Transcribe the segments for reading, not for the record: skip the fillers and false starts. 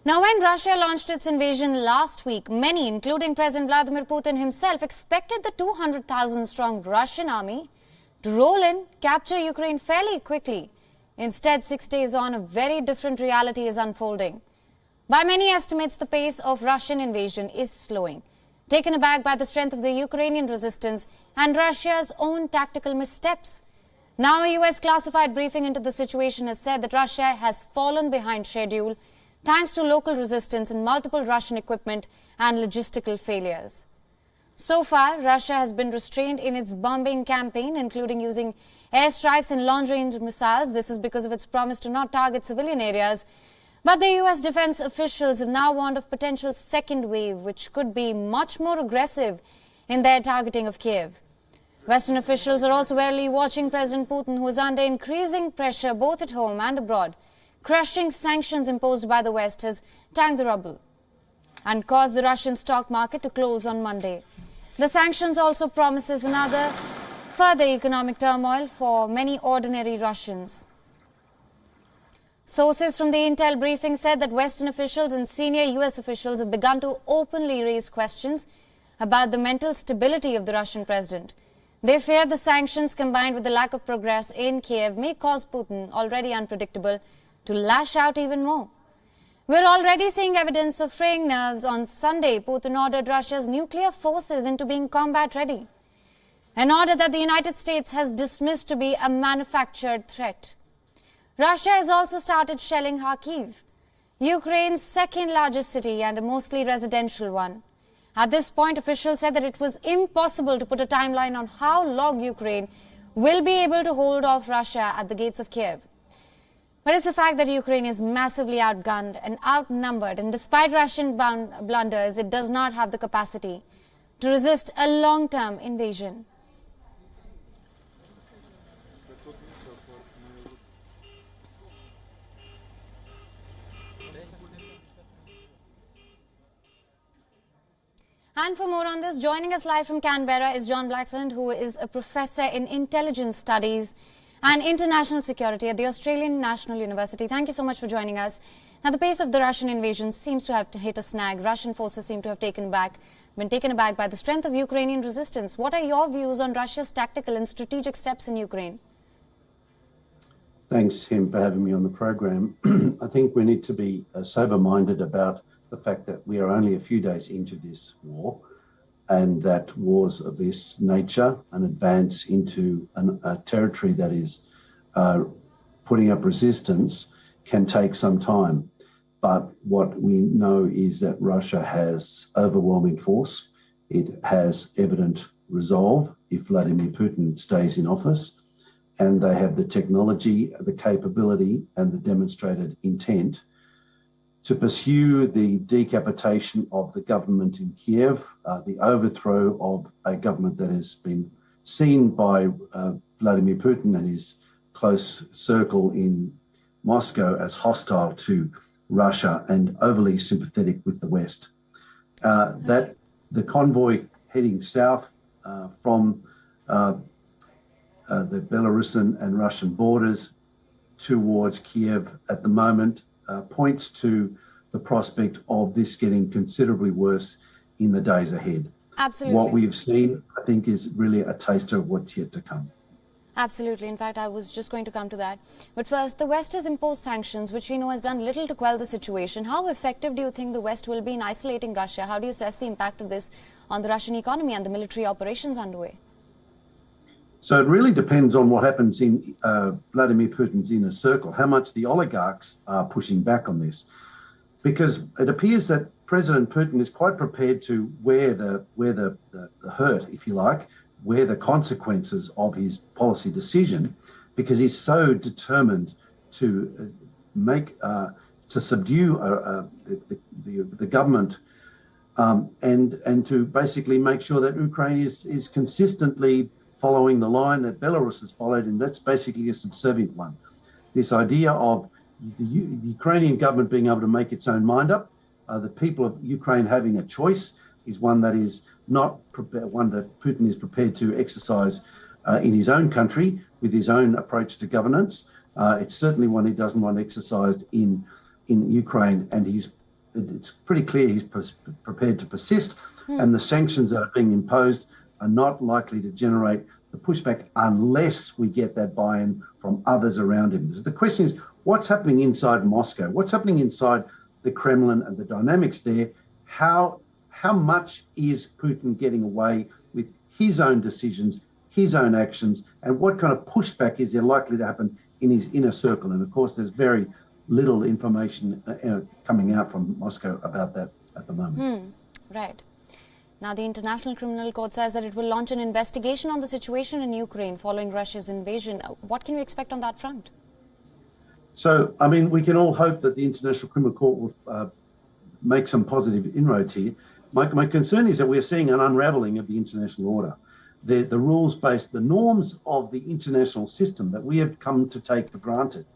Now, when Russia launched its invasion last week, many, including President Vladimir Putin himself, expected the 200,000-strong Russian army to roll in, capture Ukraine fairly quickly. Instead, 6 days on, a very different reality is unfolding. By many estimates, the pace of Russian invasion is slowing, taken aback by the strength of the Ukrainian resistance and Russia's own tactical missteps. Now, a US classified briefing into the situation has said that Russia has fallen behind schedule thanks to local resistance and multiple Russian equipment and logistical failures. So far, Russia has been restrained in its bombing campaign, including using airstrikes and long-range missiles. This is because of its promise to not target civilian areas. But the US defense officials have now warned of potential second wave, which could be much more aggressive in their targeting of Kiev. Western officials are also warily watching President Putin, who is under increasing pressure both at home and abroad. Crushing sanctions imposed by the West has tanked the ruble and caused the Russian stock market to close on Monday. The sanctions also promises another further economic turmoil for many ordinary Russians. Sources from the intel briefing said that Western officials and senior US officials have begun to openly raise questions about the mental stability of the Russian president. They fear the sanctions combined with the lack of progress in Kiev may cause Putin, already unpredictable, to lash out even more. We're already seeing evidence of fraying nerves. On Sunday, Putin ordered Russia's nuclear forces into being combat ready, an order that the United States has dismissed to be a manufactured threat. Russia has also started shelling Kharkiv, Ukraine's second largest city and a mostly residential one. At this point, officials said that it was impossible to put a timeline on how long Ukraine will be able to hold off Russia at the gates of Kiev. But it's a fact that Ukraine is massively outgunned and outnumbered, and despite Russian blunders, it does not have the capacity to resist a long-term invasion. And for more on this, joining us live from Canberra is John Blackson, who is a professor in intelligence studies and international security at the Australian National University. Thank you so much for joining us. Now, the pace of the Russian invasion seems to have hit a snag. Russian forces seem to have been taken aback by the strength of Ukrainian resistance. What are your views on Russia's tactical and strategic steps in Ukraine? Thanks, Him, for having me on the program. I think we need to be sober-minded about the fact that we are only a few days into this war, and that wars of this nature, an advance into a territory that is putting up resistance, can take some time. But what we know is that Russia has overwhelming force. It has evident resolve if Vladimir Putin stays in office, and they have the technology, the capability, and the demonstrated intent to pursue the decapitation of the government in Kiev, the overthrow of a government that has been seen by Vladimir Putin and his close circle in Moscow as hostile to Russia and overly sympathetic with the West. That the convoy heading south from the Belarusian and Russian borders towards Kiev at the moment points to the prospect of this getting considerably worse in the days ahead. Absolutely. What we've seen, I think, is really a taster of what's yet to come. Absolutely. In fact, I was just going to come to that. But first, the West has imposed sanctions, which we know has done little to quell the situation. How effective do you think the West will be in isolating Russia? How do you assess the impact of this on the Russian economy and the military operations underway? So it really depends on what happens in Vladimir Putin's inner circle, how much the oligarchs are pushing back on this. Because it appears that President Putin is quite prepared to wear the hurt, if you like, wear the consequences of his policy decision, because he's so determined to subdue the government and to basically make sure that Ukraine is consistently following the line that Belarus has followed, and that's basically a subservient one. This idea of the Ukrainian government being able to make its own mind up, the people of Ukraine having a choice, is one that is not one that Putin is prepared to exercise in his own country with his own approach to governance. It's certainly one he doesn't want exercised in Ukraine, and he's it's pretty clear he's prepared to persist, and the sanctions that are being imposed are not likely to generate the pushback unless we get that buy-in from others around him. The question is, what's happening inside Moscow? What's happening inside the Kremlin and the dynamics there? How much is Putin getting away with his own decisions, his own actions, and what kind of pushback is there likely to happen in his inner circle? And of course, there's very little information coming out from Moscow about that at the moment. Right. Now, the International Criminal Court says that it will launch an investigation on the situation in Ukraine following Russia's invasion. What can we expect on that front? So, I mean, we can all hope that the International Criminal Court will make some positive inroads here. My concern is that we're seeing an unraveling of the international order. The rules-based, the norms of the international system that we have come to take for granted,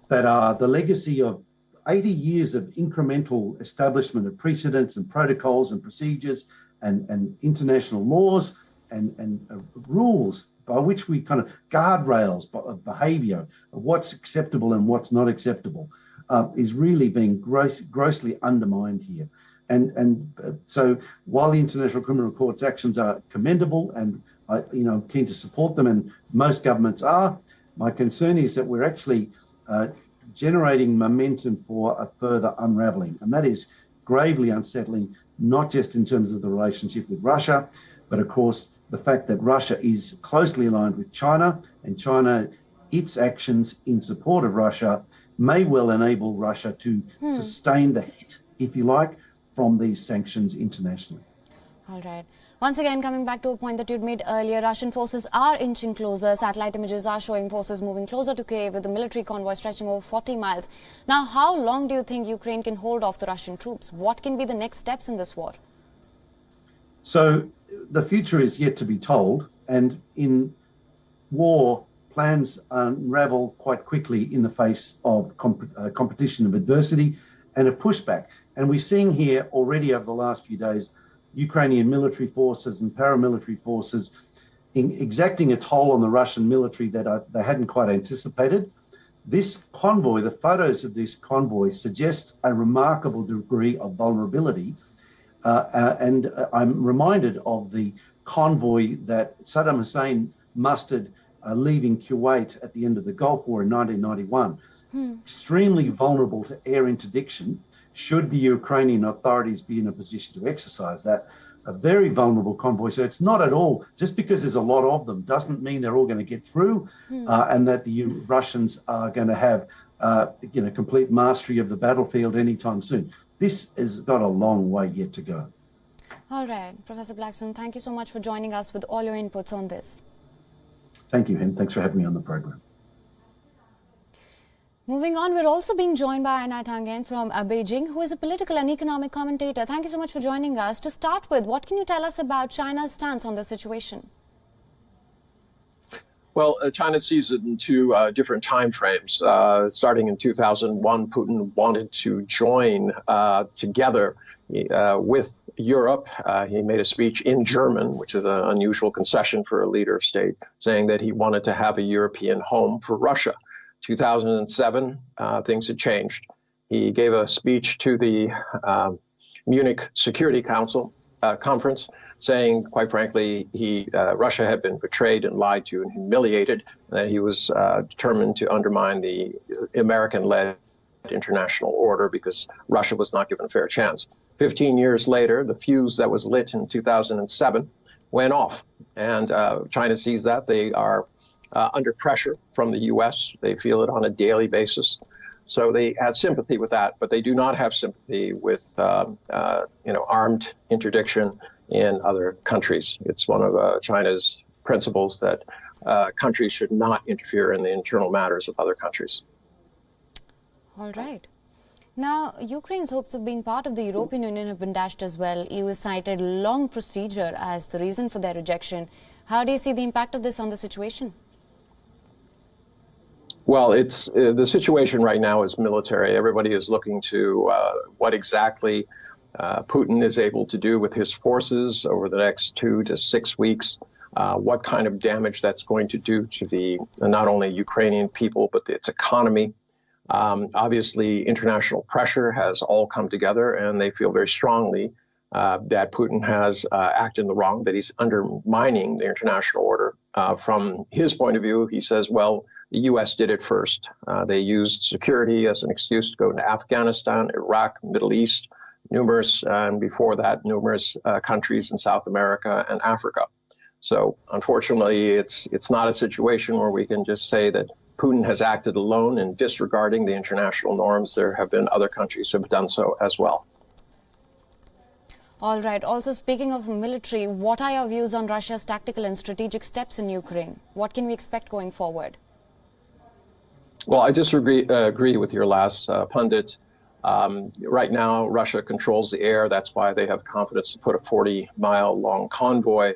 that are the legacy of 80 years of incremental establishment of precedents and protocols and procedures and international laws and rules by which we kind of guardrails of behaviour of what's acceptable and what's not acceptable is really being grossly undermined here. And so while the International Criminal Court's actions are commendable and I'm keen to support them, and most governments are, my concern is that we're actually generating momentum for a further unravelling, and that is gravely unsettling, not just in terms of the relationship with Russia, but of course the fact that Russia is closely aligned with China, and China, its actions in support of Russia may well enable Russia to sustain the hit, if you like, from these sanctions internationally. All right. Once again, coming back to a point that you'd made earlier, Russian forces are inching closer. Satellite images are showing forces moving closer to Kyiv with a military convoy stretching over 40 miles. Now, how long do you think Ukraine can hold off the Russian troops? What can be the next steps in this war? So the future is yet to be told, and in war, plans unravel quite quickly in the face of competition, of adversity and of pushback. And we're seeing here already over the last few days Ukrainian military forces and paramilitary forces exacting a toll on the Russian military that they hadn't quite anticipated. This convoy, the photos of this convoy, suggest a remarkable degree of vulnerability. And I'm reminded of the convoy that Saddam Hussein mustered leaving Kuwait at the end of the Gulf War in 1991. Extremely vulnerable to air interdiction. Should the Ukrainian authorities be in a position to exercise that, a very vulnerable convoy. So it's not at all, just because there's a lot of them, doesn't mean they're all going to get through and that the Russians are going to have complete mastery of the battlefield anytime soon. This has got a long way yet to go. All right. Professor Blackson, thank you so much for joining us with all your inputs on this. Thank you, Hen. Thanks for having me on the program. Moving on, we're also being joined by Ayanna Tang from Beijing, who is a political and economic commentator. Thank you so much for joining us. To start with, what can you tell us about China's stance on the situation? Well, China sees it in two different time frames. Starting in 2001, Putin wanted to join together with Europe. He made a speech in German, which is an unusual concession for a leader of state, saying that he wanted to have a European home for Russia. 2007, things had changed. He gave a speech to the Munich Security Council conference, saying, quite frankly, Russia had been betrayed and lied to and humiliated, and that he was determined to undermine the American-led international order because Russia was not given a fair chance. 15 years later, the fuse that was lit in 2007 went off, and China sees that. They are under pressure from the U.S. They feel it on a daily basis. So they had sympathy with that, but they do not have sympathy with armed interdiction in other countries. It's one of China's principles that countries should not interfere in the internal matters of other countries. All right. Now, Ukraine's hopes of being part of the European Union have been dashed as well. EU cited long procedure as the reason for their rejection. How do you see the impact of this on the situation? Well, it's the situation right now is military. Everybody is looking to what exactly Putin is able to do with his forces over the next 2 to 6 weeks, what kind of damage that's going to do to the not only Ukrainian people, but its economy. Obviously, international pressure has all come together, and they feel very strongly that Putin has acted in the wrong, that he's undermining the international order. From his point of view, he says, well, the U.S. did it first. They used security as an excuse to go into Afghanistan, Iraq, Middle East, and before that, numerous countries in South America and Africa. So unfortunately, it's not a situation where we can just say that Putin has acted alone in disregarding the international norms. There have been other countries who have done so as well. All right. Also, speaking of military, what are your views on Russia's tactical and strategic steps in Ukraine? What can we expect going forward? Well, I agree with your last pundit. Right now, Russia controls the air. That's why they have confidence to put a 40-mile-long convoy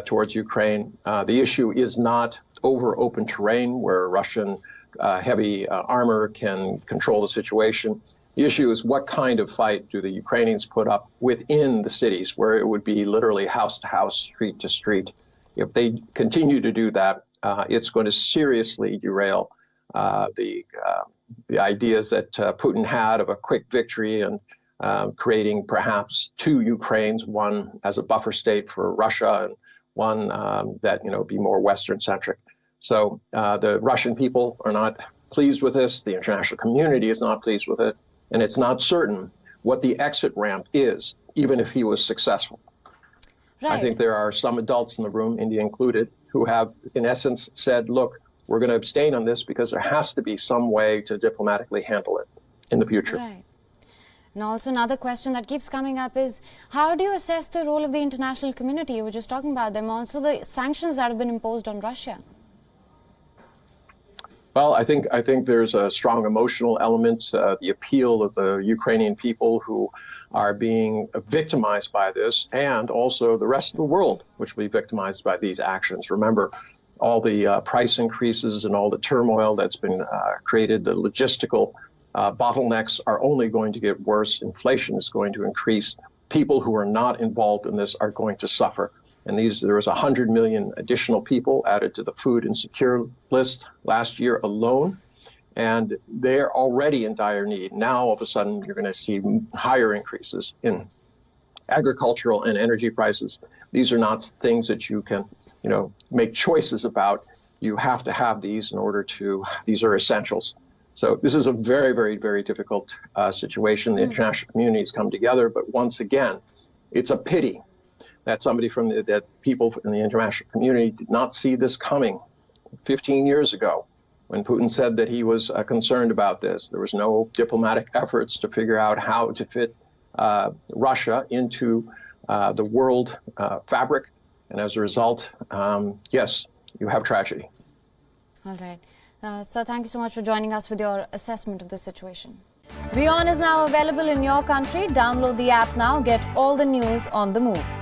towards Ukraine. The issue is not over open terrain where Russian heavy armor can control the situation. The issue is what kind of fight do the Ukrainians put up within the cities where it would be literally house to house, street to street. If they continue to do that, it's going to seriously derail the ideas that Putin had of a quick victory and creating perhaps two Ukraines, one as a buffer state for Russia and one that be more Western centric. So the Russian people are not pleased with this. The international community is not pleased with it. And it's not certain what the exit ramp is, even if he was successful. Right. I think there are some adults in the room, India included, who have, in essence, said, look, we're going to abstain on this because there has to be some way to diplomatically handle it in the future. Right. And also another question that keeps coming up is, how do you assess the role of the international community? You were just talking about them. Also the sanctions that have been imposed on Russia. Well, I think there's a strong emotional element, the appeal of the Ukrainian people who are being victimized by this, and also the rest of the world, which will be victimized by these actions. Remember, all the price increases and all the turmoil that's been created, the logistical bottlenecks are only going to get worse. Inflation is going to increase. People who are not involved in this are going to suffer. And there was 100 million additional people added to the food insecure list last year alone. And they're already in dire need. Now, all of a sudden, you're going to see higher increases in agricultural and energy prices. These are not things that you can, make choices about. You have to have these in order to, these are essentials. So this is a very, very, very difficult situation. The international community has come together. But once again, it's a pity that that people in the international community did not see this coming 15 years ago when Putin said that he was concerned about this. There was no diplomatic efforts to figure out how to fit Russia into the world fabric. And as a result, yes, you have tragedy. All right. So thank you so much for joining us with your assessment of the situation. WION is now available in your country. Download the app now. Get all the news on the move.